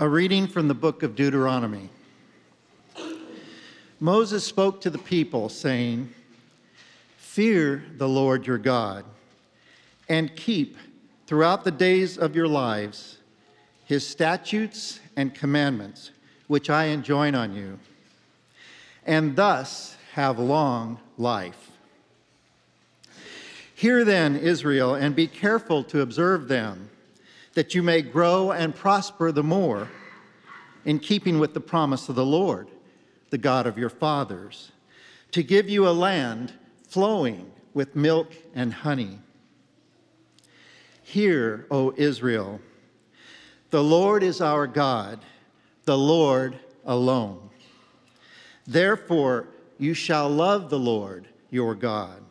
A reading from the book of Deuteronomy. Moses spoke to the people, saying, "Fear the Lord your God, and keep throughout the days of your lives his statutes and commandments, which I enjoin on you, and thus have long life. Hear then, Israel, and be careful to observe them, that you may grow and prosper the more, in keeping with the promise of the Lord, the God of your fathers, to give you a land flowing with milk and honey. Hear, O Israel, the Lord is our God, the Lord alone. Therefore you shall love the Lord your God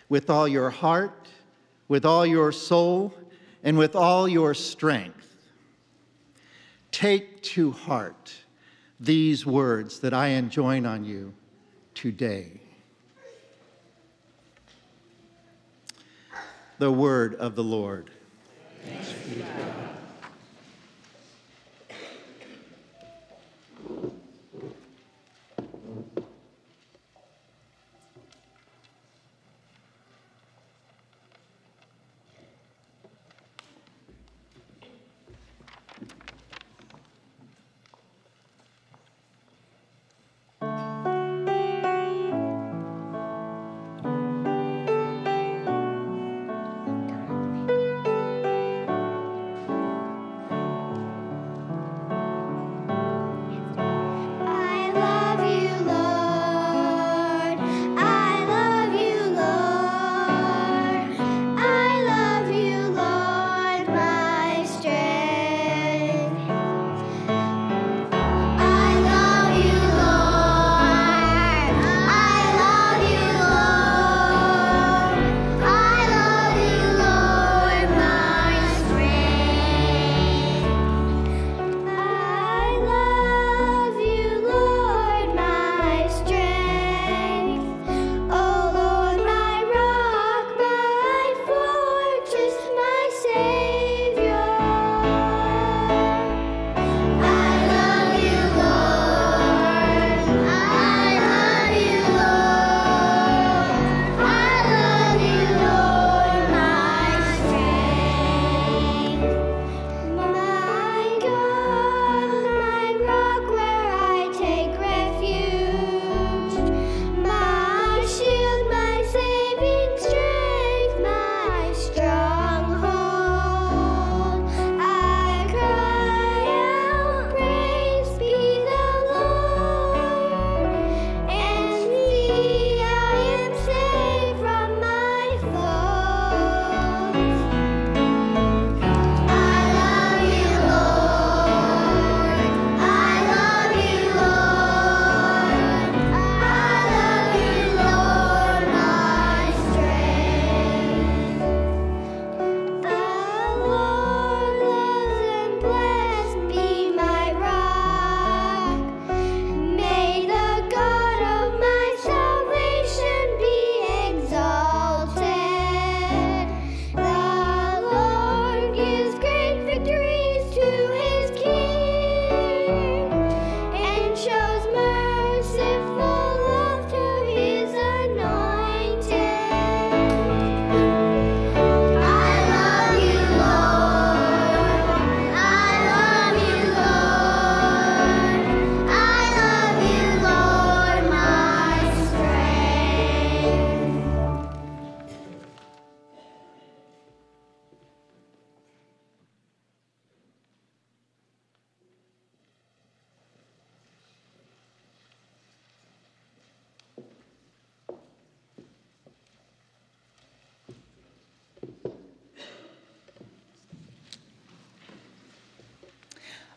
with all your heart, with all your soul, and with all your strength. Take to heart these words that I enjoin on you today." The word of the Lord. Thanks be to God.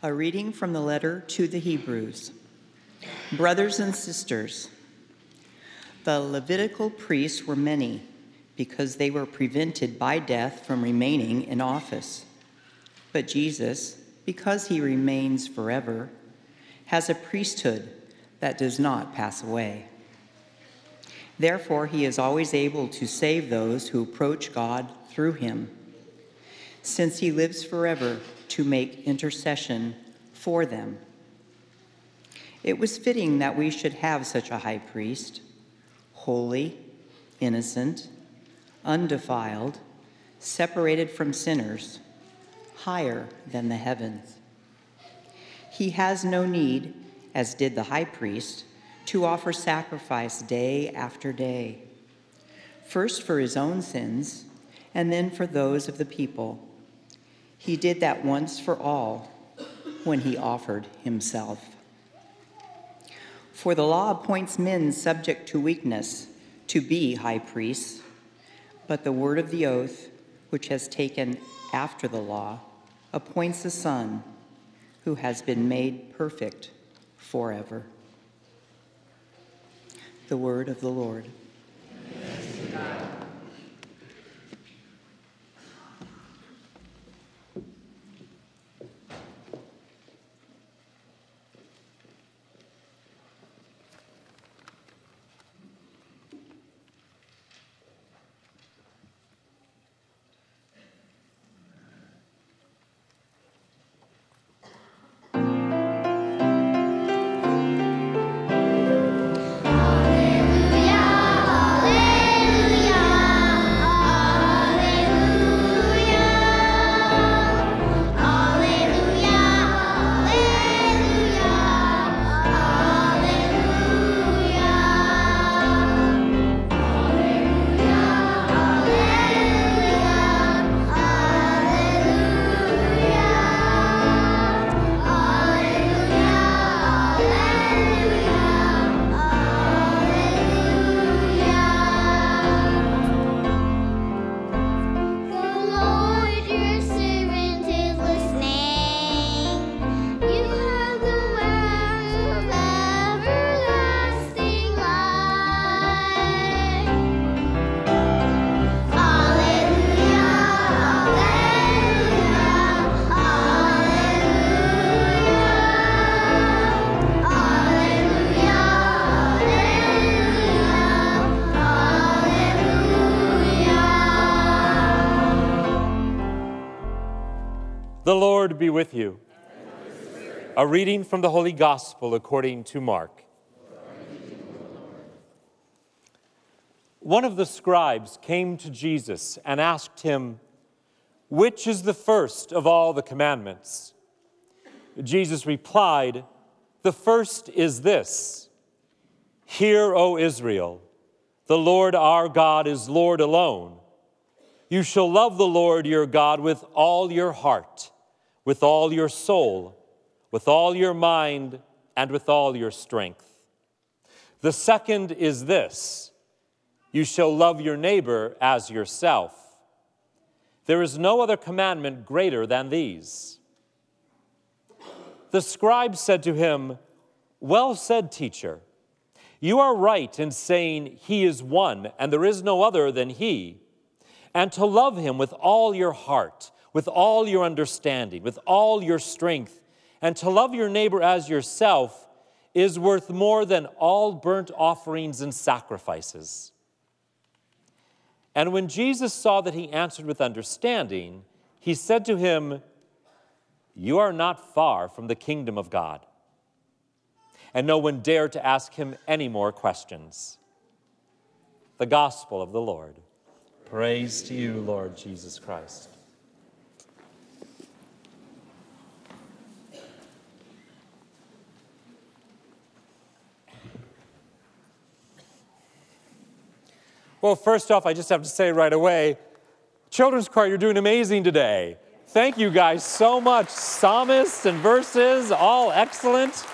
A reading from the letter to the Hebrews. Brothers and sisters, the Levitical priests were many because they were prevented by death from remaining in office. But Jesus, because he remains forever, has a priesthood that does not pass away. Therefore, he is always able to save those who approach God through him, since he lives forever to make intercession for them. It was fitting that we should have such a high priest, holy, innocent, undefiled, separated from sinners, higher than the heavens. He has no need, as did the high priest, to offer sacrifice day after day, first for his own sins and then for those of the people. He did that once for all when he offered himself. For the law appoints men subject to weakness to be high priests, but the word of the oath, which has taken after the law, appoints a son who has been made perfect forever. The word of the Lord. Thanks to God. The Lord be with you. A reading from the Holy Gospel according to Mark. One of the scribes came to Jesus and asked him, "Which is the first of all the commandments?" Jesus replied, "The first is this: Hear, O Israel, the Lord our God is Lord alone. You shall love the Lord your God with all your heart, with all your soul, with all your mind, and with all your strength. The second is this: you shall love your neighbor as yourself. There is no other commandment greater than these." The scribe said to him, "Well said, teacher. You are right in saying he is one, and there is no other than he, and to love him with all your heart, with all your understanding, with all your strength, and to love your neighbor as yourself is worth more than all burnt offerings and sacrifices." And when Jesus saw that he answered with understanding, he said to him, "You are not far from the kingdom of God." And no one dared to ask him any more questions. The Gospel of the Lord. Praise to you, Lord Jesus Christ. Well, first off, I just have to say right away, Children's Choir, you're doing amazing today. Thank you guys so much. Psalmists and verses, all excellent.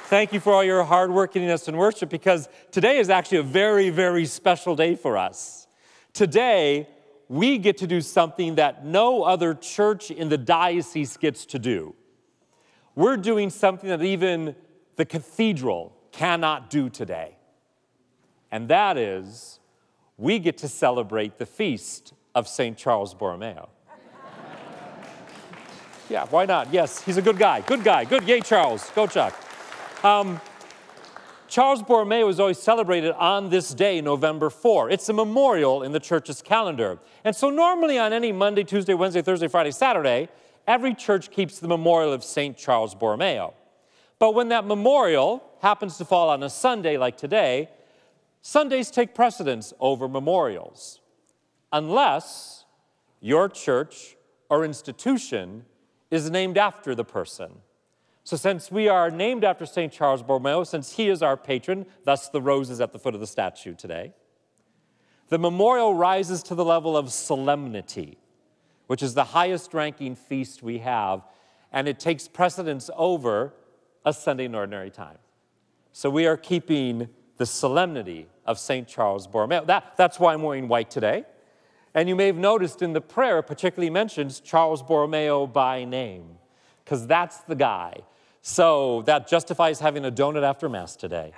Thank you for all your hard work in us in worship, because today is actually a very, very special day for us. Today, we get to do something that no other church in the diocese gets to do. We're doing something that even the cathedral cannot do today. And that is, we get to celebrate the feast of St. Charles Borromeo. Yeah, why not? Yes, he's a good guy. Good guy. Good. Yay, Charles. Go, Chuck. Charles Borromeo is always celebrated on this day, November 4. It's a memorial in the church's calendar. And so normally on any Monday, Tuesday, Wednesday, Thursday, Friday, Saturday, every church keeps the memorial of St. Charles Borromeo. But when that memorial happens to fall on a Sunday like today, Sundays take precedence over memorials, unless your church or institution is named after the person. So since we are named after St. Charles Borromeo, since he is our patron, thus the roses at the foot of the statue today, the memorial rises to the level of solemnity, which is the highest ranking feast we have, and it takes precedence over a Sunday in ordinary time. So we are keeping the solemnity of St. Charles Borromeo. That's why I'm wearing white today. And you may have noticed in the prayer, it particularly mentions Charles Borromeo by name, because that's the guy. So that justifies having a donut after Mass today.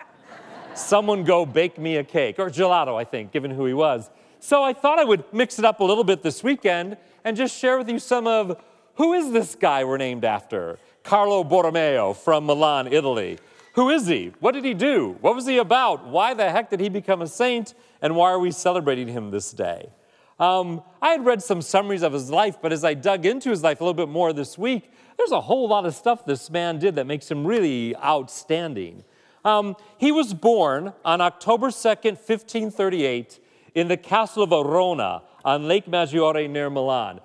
Someone go bake me a cake, or gelato, I think, given who he was. So I thought I would mix it up a little bit this weekend and just share with you some of who is this guy we're named after? Carlo Borromeo from Milan, Italy. Who is he? What did he do? What was he about? Why the heck did he become a saint? And why are we celebrating him this day? I had read some summaries of his life, but as I dug into his life a little bit more this week, there's a whole lot of stuff this man did that makes him really outstanding. He was born on October 2nd, 1538, in the castle of Arona on Lake Maggiore near Milan.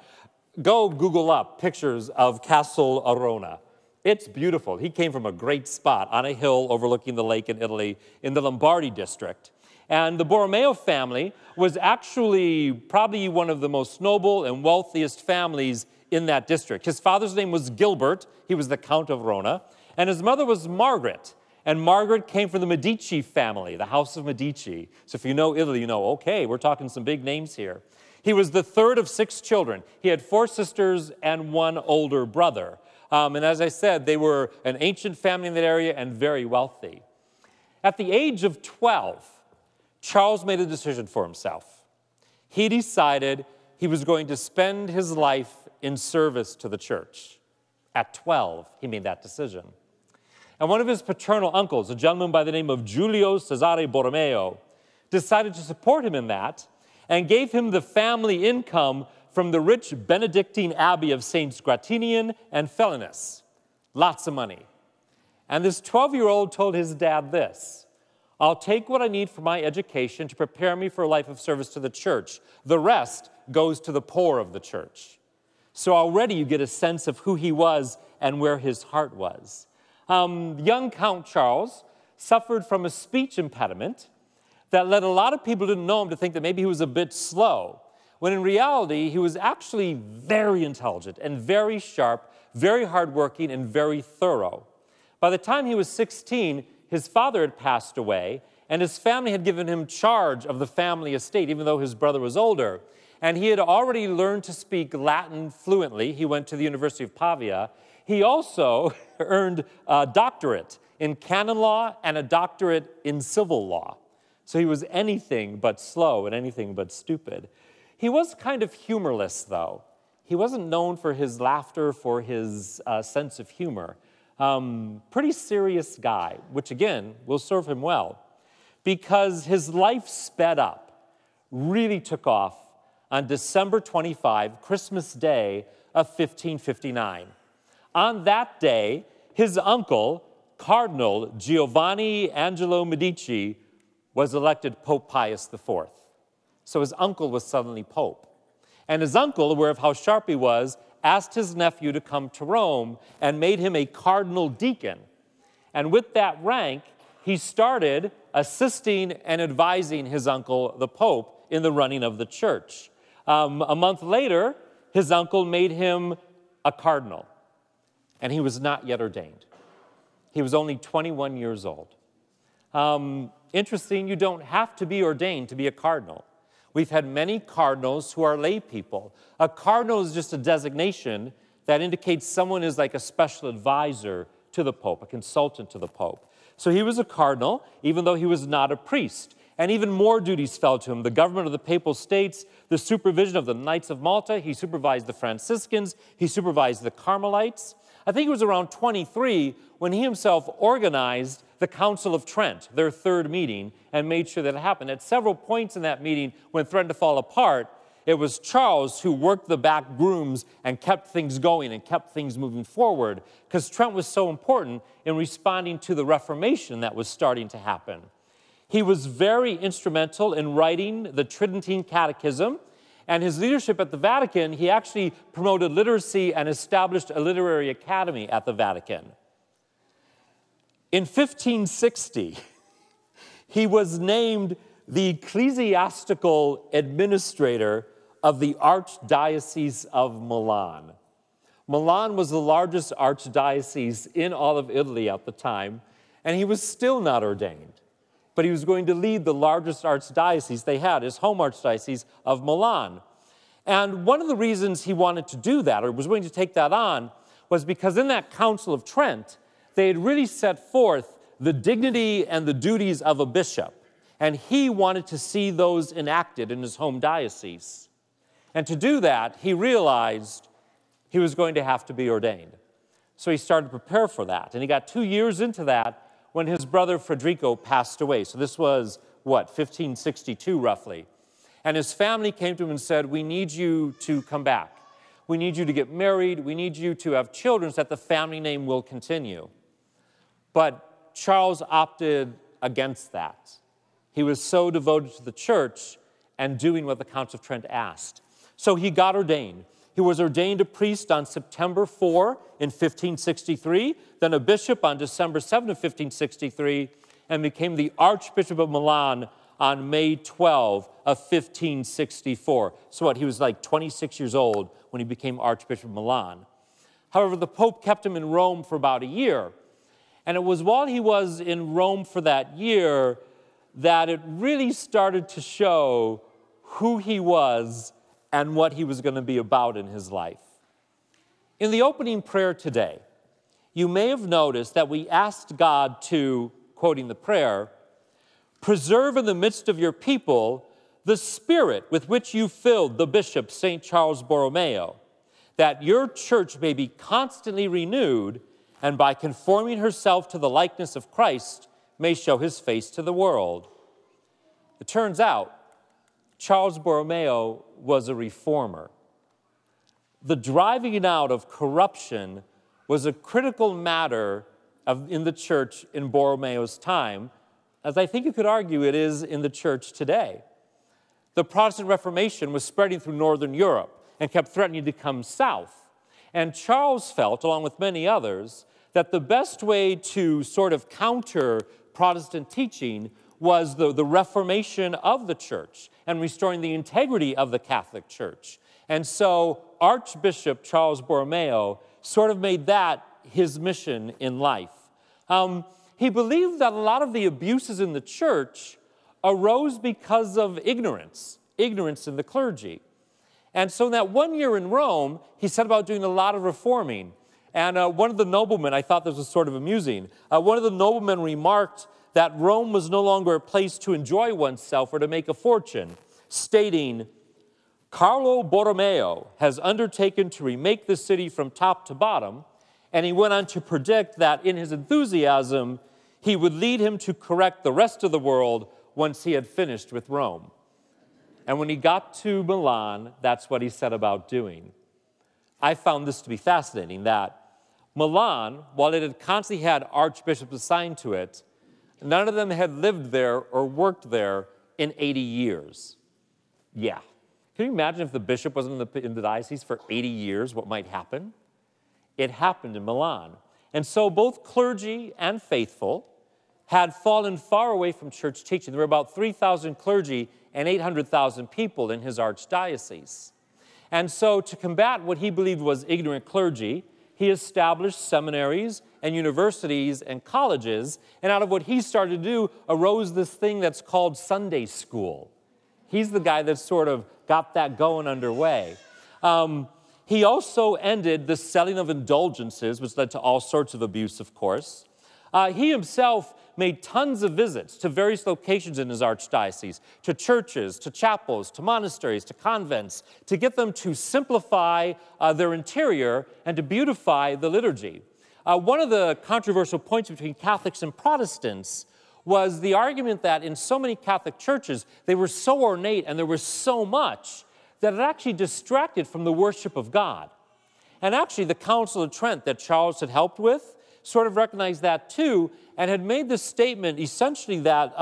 Go Google up pictures of Castle Arona. It's beautiful. He came from a great spot on a hill overlooking the lake in Italy in the Lombardy district. And the Borromeo family was actually probably one of the most noble and wealthiest families in that district. His father's name was Gilbert. He was the Count of Verona. And his mother was Margaret. And Margaret came from the Medici family, the House of Medici. So if you know Italy, you know, okay, we're talking some big names here. He was the third of 6 children. He had 4 sisters and 1 older brother. And as I said, they were an ancient family in that area and very wealthy. At the age of 12, Charles made a decision for himself. He decided he was going to spend his life in service to the church. At 12, he made that decision. And one of his paternal uncles, a gentleman by the name of Giulio Cesare Borromeo, decided to support him in that and gave him the family income from the rich Benedictine abbey of Saints Gratinian and Felinus. Lots of money. And this 12-year-old told his dad this: I'll take what I need for my education to prepare me for a life of service to the church. The rest goes to the poor of the church. So already you get a sense of who he was and where his heart was. Young Count Charles suffered from a speech impediment that led a lot of people who didn't know him to think that maybe he was a bit slow, when in reality he was actually very intelligent and very sharp, very hardworking, and very thorough. By the time he was 16, his father had passed away, and his family had given him charge of the family estate, even though his brother was older. And he had already learned to speak Latin fluently. He went to the University of Pavia. He also earned a doctorate in canon law and a doctorate in civil law. So he was anything but slow and anything but stupid. He was kind of humorless, though. He wasn't known for his laughter, for his sense of humor. Pretty serious guy, which again will serve him well, because his life sped up, really took off on December 25, Christmas Day of 1559. On that day, his uncle, Cardinal Giovanni Angelo Medici, was elected Pope Pius IV. So his uncle was suddenly Pope. And his uncle, aware of how sharp he was, asked his nephew to come to Rome and made him a cardinal deacon. And with that rank, he started assisting and advising his uncle, the Pope, in the running of the church. A month later, his uncle made him a cardinal, and he was not yet ordained. He was only 21 years old. Interesting, you don't have to be ordained to be a cardinal. We've had many cardinals who are lay people. A cardinal is just a designation that indicates someone is like a special advisor to the Pope, a consultant to the Pope. So he was a cardinal, even though he was not a priest. And even more duties fell to him: the government of the Papal States, the supervision of the Knights of Malta. He supervised the Franciscans. He supervised the Carmelites. I think he was around 23 when he himself organized the Council of Trent, their third meeting, and made sure that it happened. At several points in that meeting, when it threatened to fall apart, It was Charles who worked the back rooms and kept things going and kept things moving forward, because Trent was so important in responding to the Reformation that was starting to happen. He was very instrumental in writing the Tridentine Catechism, and his leadership at the Vatican, he actually promoted literacy and established a literary academy at the Vatican. In 1560, he was named the ecclesiastical administrator of the Archdiocese of Milan. Milan was the largest archdiocese in all of Italy at the time, and he was still not ordained. But he was going to lead the largest archdiocese they had, his home archdiocese of Milan. And one of the reasons he wanted to do that, or was willing to take that on, was because in that Council of Trent, they had really set forth the dignity and the duties of a bishop. And he wanted to see those enacted in his home diocese. And to do that, he realized he was going to have to be ordained. So he started to prepare for that. And he got 2 years into that when his brother Federico passed away. So this was, 1562 roughly. And his family came to him and said, we need you to come back. We need you to get married. We need you to have children so that the family name will continue. But Charles opted against that. He was so devoted to the church and doing what the Council of Trent asked. So he got ordained. He was ordained a priest on September 4 in 1563, then a bishop on December 7 of 1563, and became the Archbishop of Milan on May 12 of 1564. So he was like 26 years old when he became Archbishop of Milan. However, the Pope kept him in Rome for about a year. And it was while he was in Rome for that year that it really started to show who he was and what he was going to be about in his life. In the opening prayer today, you may have noticed that we asked God to, quoting the prayer, preserve in the midst of your people the spirit with which you filled the Bishop St. Charles Borromeo, that your church may be constantly renewed and by conforming herself to the likeness of Christ may show his face to the world. It turns out Charles Borromeo was a reformer. The driving out of corruption was a critical matter in the church in Borromeo's time, as I think you could argue it is in the church today. The Protestant Reformation was spreading through Northern Europe and kept threatening to come south. And Charles felt, along with many others, that the best way to sort of counter Protestant teaching was the reformation of the church and restoring the integrity of the Catholic Church. And so Archbishop Charles Borromeo sort of made that his mission in life. He believed that a lot of the abuses in the church arose because of ignorance in the clergy. And so in that 1 year in Rome, he set about doing a lot of reforming. And one of the noblemen, I thought this was sort of amusing, one of the noblemen remarked that Rome was no longer a place to enjoy oneself or to make a fortune, stating, Carlo Borromeo has undertaken to remake the city from top to bottom, and he went on to predict that in his enthusiasm, he would lead him to correct the rest of the world once he had finished with Rome. And when he got to Milan, that's what he set about doing. I found this to be fascinating, that Milan, while it had constantly had archbishops assigned to it, none of them had lived there or worked there in 80 years. Yeah. Can you imagine if the bishop wasn't in the diocese for 80 years, what might happen? It happened in Milan. And so both clergy and faithful had fallen far away from church teaching. There were about 3,000 clergy and 800,000 people in his archdiocese. And so to combat what he believed was ignorant clergy, he established seminaries and universities and colleges, and out of what he started to do arose this thing that's called Sunday school. He's the guy that sort of got that going underway. He also ended the selling of indulgences, which led to all sorts of abuse, of course. He himself made tons of visits to various locations in his archdiocese, to churches, to chapels, to monasteries, to convents, to get them to simplify their interior and to beautify the liturgy. One of the controversial points between Catholics and Protestants was the argument that in so many Catholic churches, they were so ornate and there was so much that it actually distracted from the worship of God. And actually, the Council of Trent that Charles had helped with sort of recognized that too, and had made this statement essentially that,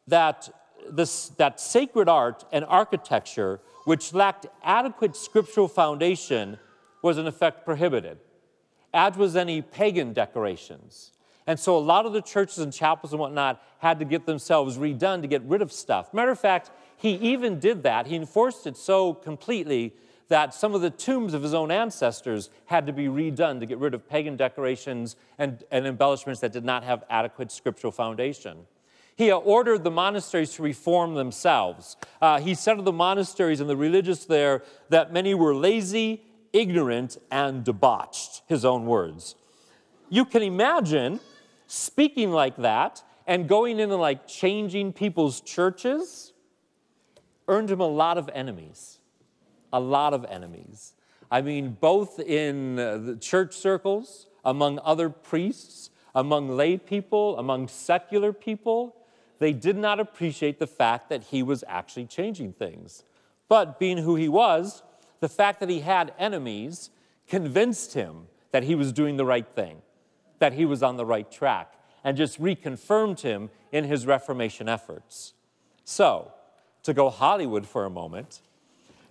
that sacred art and architecture which lacked adequate scriptural foundation was in effect prohibited, as was any pagan decorations. And so a lot of the churches and chapels and whatnot had to get themselves redone to get rid of stuff. Matter of fact, he even did that. He enforced it so completely that some of the tombs of his own ancestors had to be redone to get rid of pagan decorations and embellishments that did not have adequate scriptural foundation. He ordered the monasteries to reform themselves. He said of the monasteries and the religious there that many were lazy, ignorant, and debauched, his own words. You can imagine speaking like that and going in and like changing people's churches earned him a lot of enemies. A lot of enemies. I mean, both in the church circles, among other priests, among lay people, among secular people, they did not appreciate the fact that he was actually changing things. But being who he was, the fact that he had enemies convinced him that he was doing the right thing, that he was on the right track, and just reconfirmed him in his Reformation efforts. So, to go Hollywood for a moment,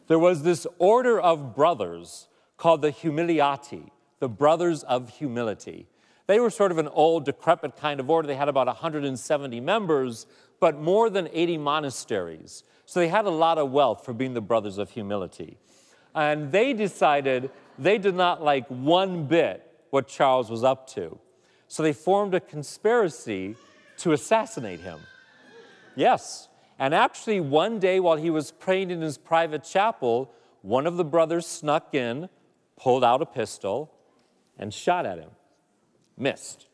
there was this order of brothers called the Humiliati, the Brothers of Humility. They were sort of an old, decrepit kind of order. They had about 170 members, but more than 80 monasteries. So they had a lot of wealth for being the Brothers of Humility. And they decided they did not like one bit what Charles was up to. So they formed a conspiracy to assassinate him. Yes. And actually, one day while he was praying in his private chapel, one of the brothers snuck in, pulled out a pistol, and shot at him. Missed.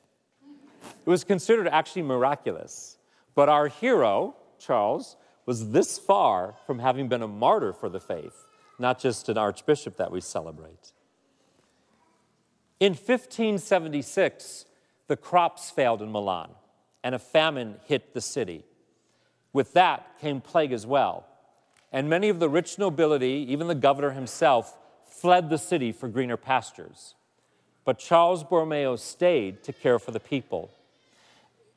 It was considered actually miraculous. But our hero, Charles, was this far from having been a martyr for the faith, not just an archbishop that we celebrate. In 1576, the crops failed in Milan, and a famine hit the city. With that came plague as well, and many of the rich nobility, even the governor himself, fled the city for greener pastures. But Charles Borromeo stayed to care for the people.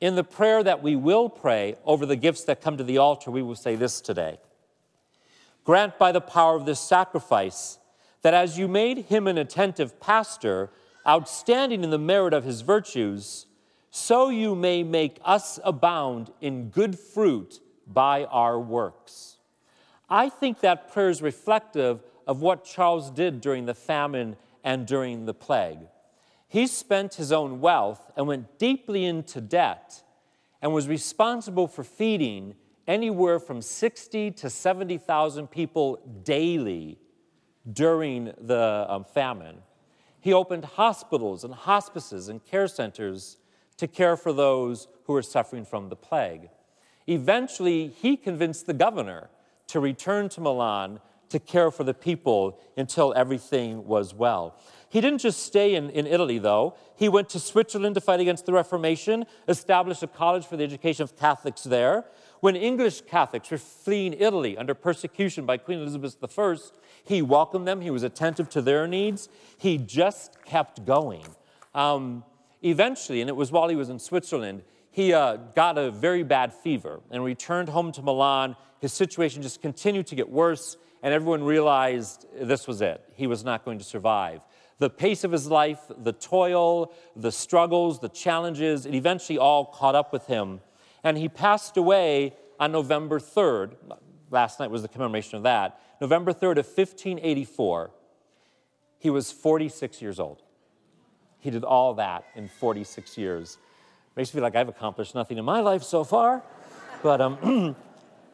In the prayer that we will pray over the gifts that come to the altar, we will say this today. Grant by the power of this sacrifice that as you made him an attentive pastor, outstanding in the merit of his virtues, so you may make us abound in good fruit by our works. I think that prayer is reflective of what Charles did during the famine and during the plague. He spent his own wealth and went deeply into debt and was responsible for feeding anywhere from 60 to 70,000 people daily during the famine. He opened hospitals and hospices and care centers to care for those who were suffering from the plague. Eventually, he convinced the governor to return to Milan to care for the people until everything was well. He didn't just stay in Italy, though. He went to Switzerland to fight against the Reformation, established a college for the education of Catholics there. When English Catholics were fleeing Italy under persecution by Queen Elizabeth I, he welcomed them. He was attentive to their needs. He just kept going. Eventually, and it was while he was in Switzerland, he got a very bad fever and returned home to Milan. His situation just continued to get worse, and everyone realized this was it. He was not going to survive. The pace of his life, the toil, the struggles, the challenges, it eventually all caught up with him. And he passed away on November 3rd. Last night was the commemoration of that. November 3rd of 1584. He was 46 years old. He did all that in 46 years. Makes me feel like I've accomplished nothing in my life so far. But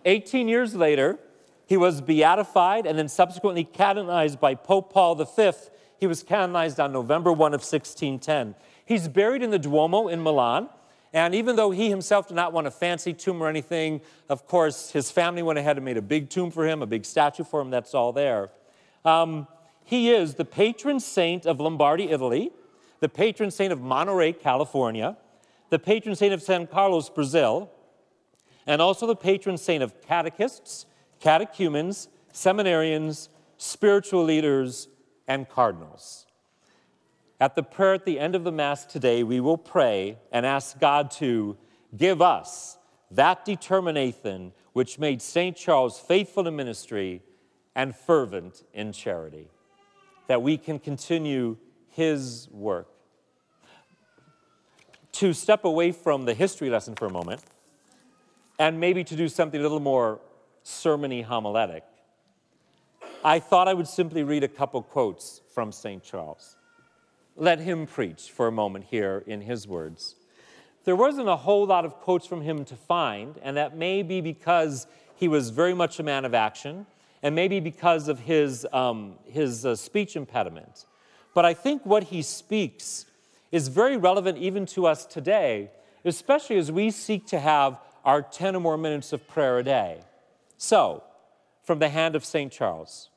18 years later, he was beatified and then subsequently canonized by Pope Paul V. He was canonized on November 1 of 1610. He's buried in the Duomo in Milan. And even though he himself did not want a fancy tomb or anything, of course, his family went ahead and made a big tomb for him, a big statue for him. That's all there. He is the patron saint of Lombardy, Italy, the patron saint of Monterey, California, the patron saint of San Carlos, Brazil, and also the patron saint of catechists, catechumens, seminarians, spiritual leaders, and cardinals. At the prayer at the end of the Mass today, we will pray and ask God to give us that determination which made St. Charles faithful in ministry and fervent in charity, that we can continue his work. To step away from the history lesson for a moment, and maybe to do something a little more sermon-y homiletic, I thought I would simply read a couple quotes from St. Charles. Let him preach for a moment here in his words. There wasn't a whole lot of quotes from him to find, and that may be because he was very much a man of action, and maybe because of his speech impediment. But I think what he speaks is very relevant even to us today, especially as we seek to have our 10 or more minutes of prayer a day. So, from the hand of St. Charles,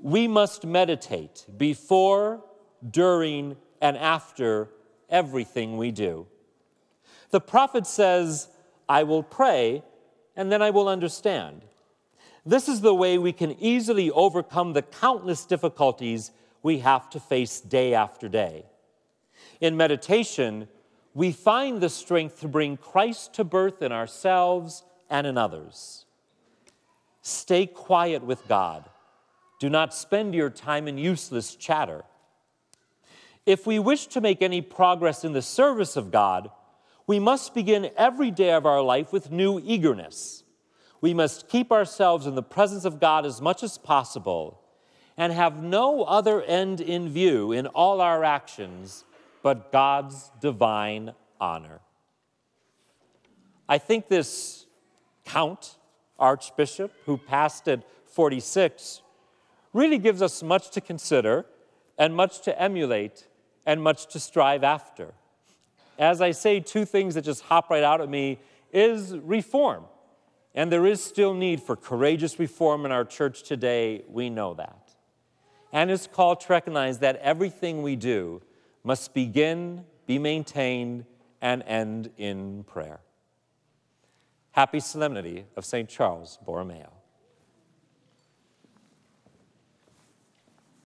we must meditate before, during, and after everything we do. The prophet says, I will pray, and then I will understand. This is the way we can easily overcome the countless difficulties we have to face day after day. In meditation, we find the strength to bring Christ to birth in ourselves and in others. Stay quiet with God. Do not spend your time in useless chatter. If we wish to make any progress in the service of God, we must begin every day of our life with new eagerness. We must keep ourselves in the presence of God as much as possible and have no other end in view in all our actions but God's divine honor. I think this Count, Archbishop, who passed at 46, really gives us much to consider and much to emulate and much to strive after. As I say, two things that just hop right out at me is reform. And there is still need for courageous reform in our church today. We know that. And his call to recognize that everything we do must begin, be maintained, and end in prayer. Happy Solemnity of St. Charles Borromeo.